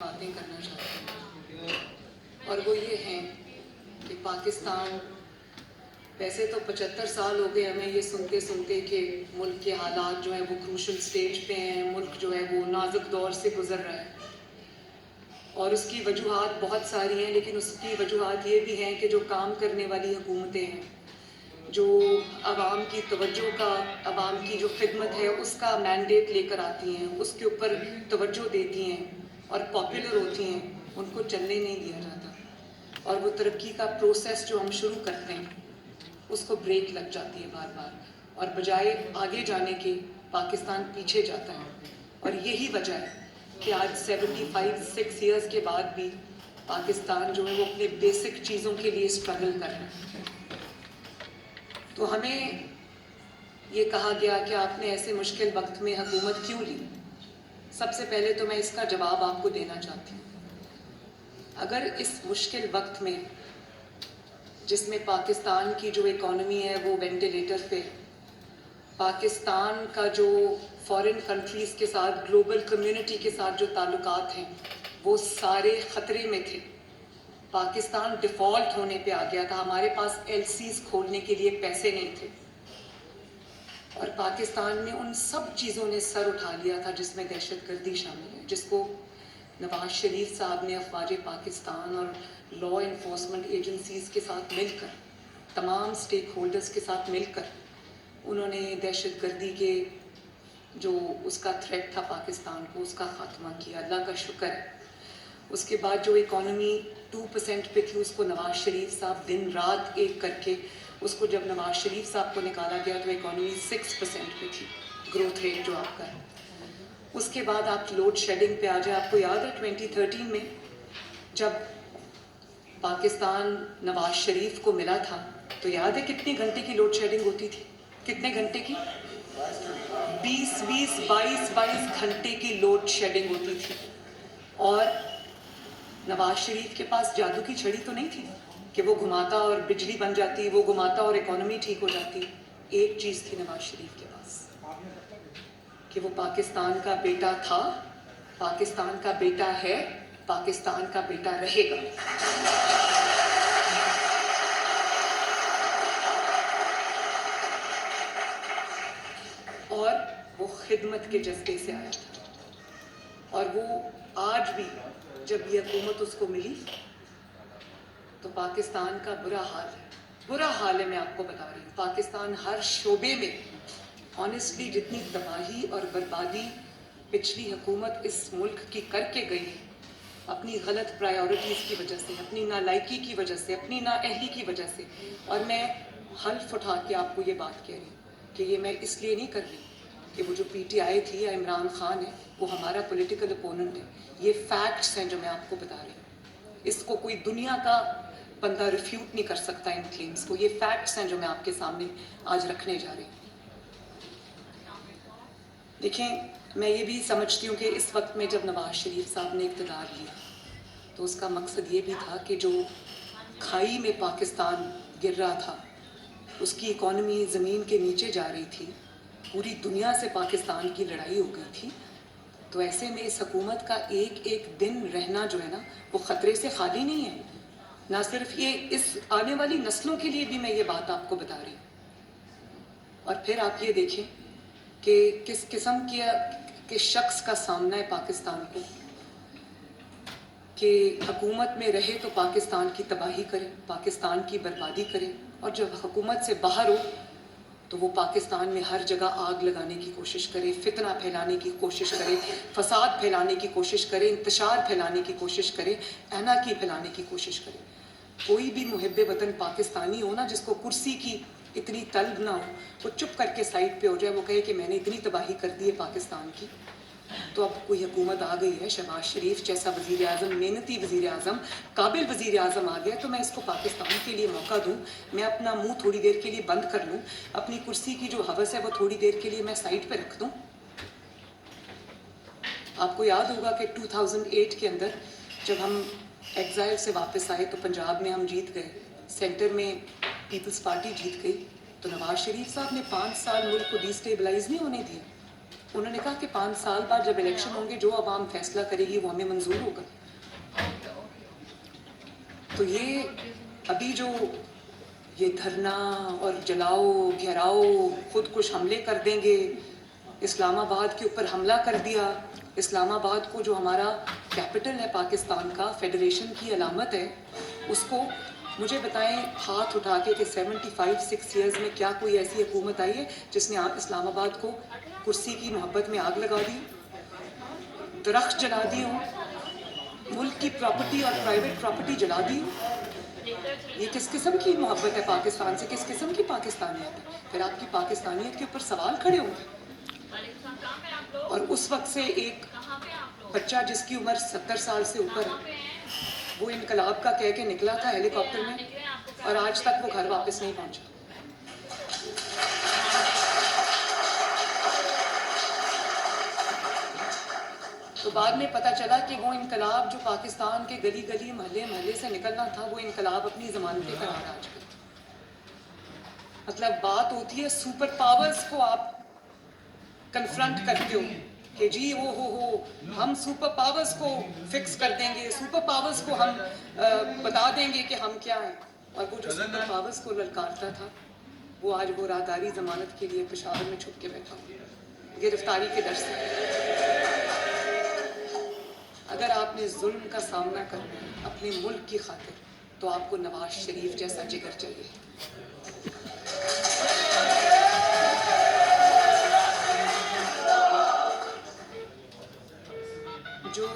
باتیں کرنا چاہتی ہوں اور وہ یہ ہیں کہ پاکستان ویسے تو 75 سال ہو گئے ہمیں یہ سنتے سنتے کہ ملک کے حالات جو ہیں وہ کروشل سٹیج پہ ہیں، ملک جو ہے وہ نازک دور سے گزر رہا ہے اور اس کی وجوہات بہت ساری ہیں، لیکن اس کی وجوہات یہ بھی ہیں کہ جو کام کرنے والی حکومتیں ہیں، جو عوام کی توجہ کا، عوام کی جو خدمت ہے اس کا مینڈیٹ لے کر آتی ہیں، اس کے اوپر توجہ دیتی ہیں اور پاپولر ہوتی ہیں، ان کو چلنے نہیں دیا جاتا اور وہ ترقی کا پروسیس جو ہم شروع کرتے ہیں اس کو بریک لگ جاتی ہے بار بار، اور بجائے آگے جانے کے پاکستان پیچھے جاتا ہے۔ اور یہی وجہ ہے کہ آج 6 ایئرز کے بعد بھی پاکستان جو ہے وہ اپنے بیسک چیزوں کے لیے اسٹرگل کر رہا ہے۔ تو ہمیں یہ کہا گیا کہ آپ نے ایسے مشکل وقت میں حکومت کیوں لی؟ سب سے پہلے تو میں اس کا جواب آپ کو دینا چاہتی ہوں۔ اگر اس مشکل وقت میں جس میں پاکستان کی جو اکانومی ہے وہ وینٹیلیٹر پہ، پاکستان کا جو فورن کنٹریز کے ساتھ، گلوبل کمیونٹی کے ساتھ جو تعلقات ہیں وہ سارے خطرے میں تھے، پاکستان ڈیفالٹ ہونے پہ آ گیا تھا، ہمارے پاس ایل سیز کھولنے کے لیے پیسے نہیں تھے، اور پاکستان میں ان سب چیزوں نے سر اٹھا لیا تھا جس میں دہشت گردی شامل ہے، جس کو نواز شریف صاحب نے افواج پاکستان اور لا انفورسمنٹ ایجنسیز کے ساتھ مل کر، تمام سٹیک ہولڈرز کے ساتھ مل کر انہوں نے دہشت گردی کے جو اس کا تھریٹ تھا پاکستان کو، اس کا خاتمہ کیا۔ اللہ کا شکر ہے۔ اس کے بعد جو اکانومی 2% پہ تھی اس کو نواز شریف صاحب دن رات ایک کر کے، اس کو جب نواز شریف صاحب کو نکالا گیا تو اکانومی 6% پہ تھی، گروتھ ریٹ جو آپ کا ہے۔ اس کے بعد آپ لوڈ شیڈنگ پہ آ جائیں، آپ کو یاد ہے 2013 میں جب پاکستان نواز شریف کو ملا تھا تو یاد ہے کتنے گھنٹے کی لوڈ شیڈنگ ہوتی تھی؟ کتنے گھنٹے کی؟ 22 گھنٹے کی لوڈ شیڈنگ ہوتی تھی، اور نواز شریف کے پاس جادو کی چھڑی تو نہیں تھی کہ وہ گھماتا اور بجلی بن جاتی، وہ گھماتا اور اکانومی ٹھیک ہو جاتی۔ ایک چیز تھی نواز شریف کے پاس کہ وہ پاکستان کا بیٹا تھا، پاکستان کا بیٹا ہے، پاکستان کا بیٹا رہے گا۔ اور وہ خدمت کے جذبے سے آیا تھا، اور وہ آج بھی جب یہ حکومت اس کو ملی تو پاکستان کا برا حال ہے، برا حال ہے۔ میں آپ کو بتا رہی ہوں، پاکستان ہر شعبے میں آنیسٹلی جتنی تباہی اور بربادی پچھلی حکومت اس ملک کی کر کے گئی ہے، اپنی غلط پرائیورٹیز کی وجہ سے، اپنی نالائکی کی وجہ سے، اپنی نااہلی کی وجہ سے، اور میں حلف اٹھا کے آپ کو یہ بات کہہ رہی ہوں کہ یہ میں اس لیے نہیں کر رہی کہ وہ جو پی ٹی آئی تھی یا عمران خان ہے وہ ہمارا پولیٹیکل اپوننٹ ہے، یہ فیکٹس ہیں جو میں آپ کو بتا رہی ہوں، اس کو کوئی دنیا کا بندہ ریفیوٹ نہیں کر سکتا ان کلیمز کو، یہ فیکٹس ہیں جو میں آپ کے سامنے آج رکھنے جا رہی ہوں۔ دیکھیں، میں یہ بھی سمجھتی ہوں کہ اس وقت میں جب نواز شریف صاحب نے اقتدار لیا تو اس کا مقصد یہ بھی تھا کہ جو کھائی میں پاکستان گر رہا تھا، اس کی اکانومی زمین کے نیچے جا رہی تھی، پوری دنیا سے پاکستان کی لڑائی ہو گئی تھی، تو ایسے میں اس حکومت کا ایک ایک دن رہنا جو ہے نا وہ خطرے سے خالی نہیں ہے۔ نہ صرف یہ، اس آنے والی نسلوں کے لیے بھی میں یہ بات آپ کو بتا رہی ہوں۔ اور پھر آپ یہ دیکھیں کہ کس قسم کے شخص کا سامنا ہے پاکستان کو کہ حکومت میں رہے تو پاکستان کی تباہی کرے، پاکستان کی بربادی کرے، اور جب حکومت سے باہر ہو تو وہ پاکستان میں ہر جگہ آگ لگانے کی کوشش کرے، فتنہ پھیلانے کی کوشش کرے، فساد پھیلانے کی کوشش کرے، انتشار پھیلانے کی کوشش کرے، ایناکی پھیلانے کی کوشش کرے۔ کوئی بھی محب وطن پاکستانی ہو نا جس کو کرسی کی اتنی طلب نہ ہو، وہ چپ کر کے سائڈ پہ ہو جائے، وہ کہے کہ میں نے اتنی تباہی کر دی ہے پاکستان کی، تو اب کوئی حکومت آ گئی ہے، شہباز شریف جیسا وزیر اعظم، محنتی وزیر اعظم، قابل وزیر اعظم آ گیا، تو میں اس کو پاکستان کے لیے موقع دوں، میں اپنا منہ تھوڑی دیر کے لیے بند کر لوں، اپنی کرسی کی جو ہوس ہے وہ تھوڑی دیر کے لیے میں سائڈ پہ رکھ دوں۔ آپ کو یاد ہوگا کہ 2008 کے اندر جب ہم ایگزائل سے واپس آئے تو پنجاب میں ہم جیت گئے، سینٹر میں پیپلز پارٹی جیت گئی، تو نواز شریف صاحب نے 5 سال ملک کو ڈی اسٹیبلائز نہیں ہونے دیا، انہوں نے کہا کہ 5 سال بعد جب الیکشن ہوں گے جو عوام فیصلہ کرے گی وہ ہمیں منظور ہوگا. تو یہ ابھی جو یہ دھرنا اور جلاؤ گھیراؤ خود کش حملے کر دیں گے، اسلام آباد کے اوپر حملہ کر دیا. اسلام آباد کو جو ہمارا کیپٹل ہے پاکستان کا، فیڈریشن کی علامت ہے، اس کو مجھے بتائیں ہاتھ اٹھا کے کہ 75-6 ایئرز میں کیا کوئی ایسی حکومت آئی ہے جس نے اسلام آباد کو کرسی کی محبت میں آگ لگا دی، درخت جلا دیے ہوں، ملک کی پراپرٹی اور پرائیویٹ پراپرٹی جلا دی ہوں؟ یہ کس قسم کی محبت ہے پاکستان سے، کس قسم کی پاکستانیت ہے؟ پھر آپ کی پاکستانیت کے اوپر سوال کھڑے ہوں گے. اور اس وقت سے ایک بچہ جس کی عمر 70 سال سے اوپر ہے، وہ انقلاب کا کہہ کے نکلا تھا ہیلی کاپٹر میں، اور آج تک وہ گھر واپس نہیں پہنچا. تو بعد میں پتہ چلا کہ وہ انقلاب جو پاکستان کے گلی گلی محلے محلے سے نکلنا تھا، وہ انقلاب اپنی ضمانتیں کرا رہا آج کل. مطلب بات ہوتی ہے سپر پاورز کو آپ کنفرنٹ کرتے ہو کہ جی وہ ہو ہم سپر پاورز کو فکس کر دیں گے، سپر پاورز کو ہم بتا دیں گے کہ ہم کیا ہیں. اور وہ جو سپر پاورز کو للکارتا تھا، وہ آج وہ راداری ضمانت کے لیے پشاور میں چھپ کے بیٹھا ہوا، گرفتاری کے ڈر سے. اگر آپ نے ظلم کا سامنا کرنا ہے اپنے ملک کی خاطر، تو آپ کو نواز شریف جیسا جگر چاہیے. جو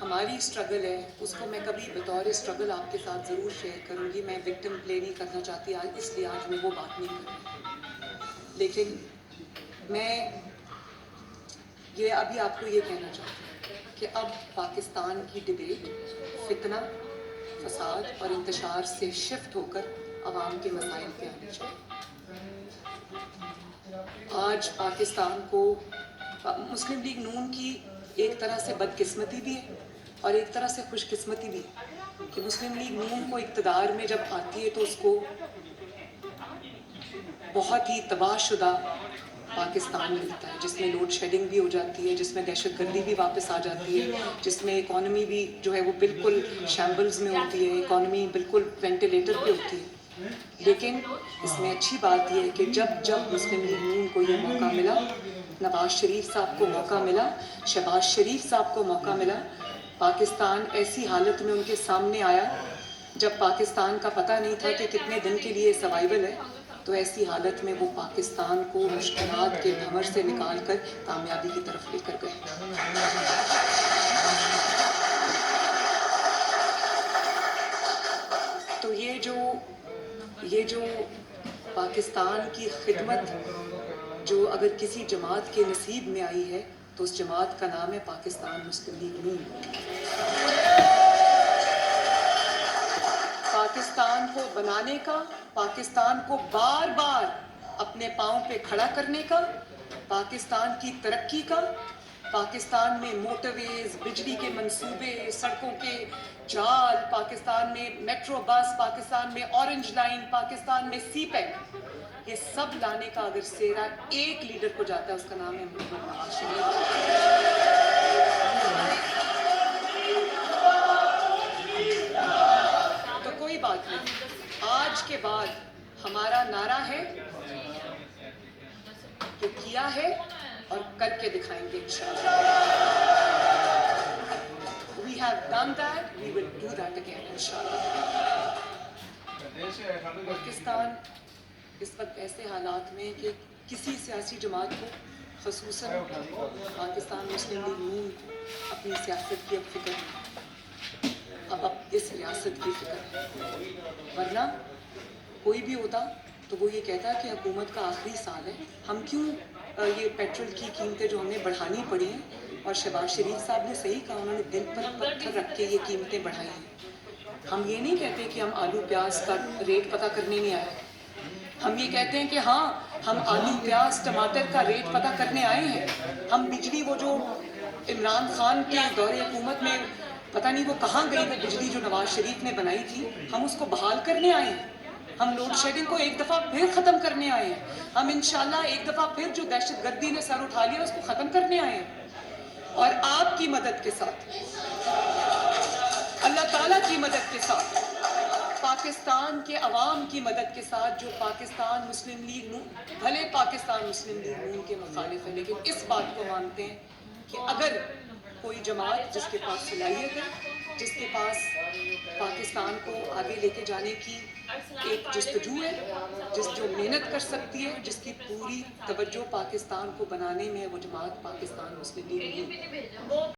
ہماری اسٹرگل ہے اس کو میں کبھی بطور اسٹرگل آپ کے ساتھ ضرور شیئر کروں گی. میں وکٹم پلے نہیں کرنا چاہتی آج، اس لیے آج میں وہ بات نہیں کر رہی. لیکن میں یہ ابھی آپ کو یہ کہنا چاہتی ہوں کہ اب پاکستان کی ڈبیٹ فتنہ، فساد اور انتشار سے شفٹ ہو کر عوام کے مسائل پہ آنی چاہیے. آج پاکستان کو مسلم لیگ نون کی ایک طرح سے بدقسمتی بھی ہے اور ایک طرح سے خوش قسمتی بھی ہے کہ مسلم لیگ نون کو اقتدار میں جب آتی ہے تو اس کو بہت ہی تباہ شدہ پاکستان ملتا ہے، جس میں لوڈ شیڈنگ بھی ہو جاتی ہے، جس میں دہشت گردی بھی واپس آ جاتی ہے، جس میں اکانومی بھی جو ہے وہ بالکل شیمبلز میں ہوتی ہے، اکانومی بالکل وینٹیلیٹر پہ ہوتی ہے. لیکن اس میں اچھی بات یہ ہے کہ جب مسلم لیگ نون کو یہ موقع ملا، نواز شریف صاحب کو موقع ملا، شہباز شریف صاحب کو موقع ملا، پاکستان ایسی حالت میں ان کے سامنے آیا جب پاکستان کا پتہ نہیں تھا کہ کتنے دن کے لیے سروائیول ہے، تو ایسی حالت میں وہ پاکستان کو مشکلات کے بھنور سے نکال کر کامیابی کی طرف لے کر گئے. تو یہ جو پاکستان کی خدمت جو اگر کسی جماعت کے نصیب میں آئی ہے تو اس جماعت کا نام ہے پاکستان مسلم لیگ نون. پاکستان کو بنانے کا، پاکستان کو بار بار اپنے پاؤں پہ کھڑا کرنے کا، پاکستان کی ترقی کا، پاکستان میں موٹر ویز، بجلی کے منصوبے، سڑکوں کے جال، پاکستان میں میٹرو بس، پاکستان میں اورنج لائن، پاکستان میں سی پیک، یہ سب لانے کا اگر سہرا ایک لیڈر کو جاتا ہے اس کا نام ہے محمد نواز شریف. تو کوئی بات نہیں، آج کے بعد ہمارا نعرہ ہے کہ کیا ہے اور کر کے دکھائیں گے انشاءاللہ. We have done that, we will do that again انشاءاللہ. پاکستان اس وقت ایسے حالات میں کہ کسی سیاسی جماعت کو، خصوصاً پاکستان مسلم لیگ نون کو، اپنی سیاست کی اب فکر نہیں، اب اس ریاست کی فکر ہے. ورنہ کوئی بھی ہوتا تو وہ یہ کہتا کہ حکومت کا آخری سال ہے، ہم کیوں یہ پیٹرول کی قیمتیں جو ہمیں بڑھانی پڑی ہیں، اور شہباز شریف صاحب نے صحیح کہا، انہوں نے دل پر پتھر رکھ کے یہ قیمتیں بڑھائی ہیں. ہم یہ نہیں کہتے کہ ہم آلو پیاز کا ریٹ پتہ کرنے نہیں آئے، ہم یہ کہتے ہیں کہ ہاں ہم آلو پیاز ٹماٹر کا ریٹ پتہ کرنے آئے ہیں. ہم بجلی وہ جو عمران خان کے دور حکومت میں پتہ نہیں وہ کہاں گئی وہ بجلی جو نواز شریف نے بنائی تھی، ہم اس کو بحال کرنے آئے ہیں. ہم لوڈ شیڈنگ کو ایک دفعہ پھر ختم کرنے آئے ہیں. ہم انشاءاللہ ایک دفعہ پھر جو دہشت گردی نے سر اٹھا لیا اس کو ختم کرنے آئے ہیں. اور آپ کی مدد کے ساتھ, اللہ تعالیٰ کی مدد کے ساتھ, پاکستان کے عوام کی مدد کے ساتھ, جو پاکستان مسلم لیگ بھلے پاکستان مسلم لیگ نون کے مخالف ہے, لیکن اس بات کو مانتے ہیں کہ اگر کوئی جماعت جس کے پاس صلاحیت ہے, جس کے پاس پاکستان کو آگے لے کے جانے کی ایک جستجو ہے, جو محنت کر سکتی ہے, جس کی پوری توجہ پاکستان کو بنانے میں ہے, وہ جماعت پاکستان مسلم لیگ.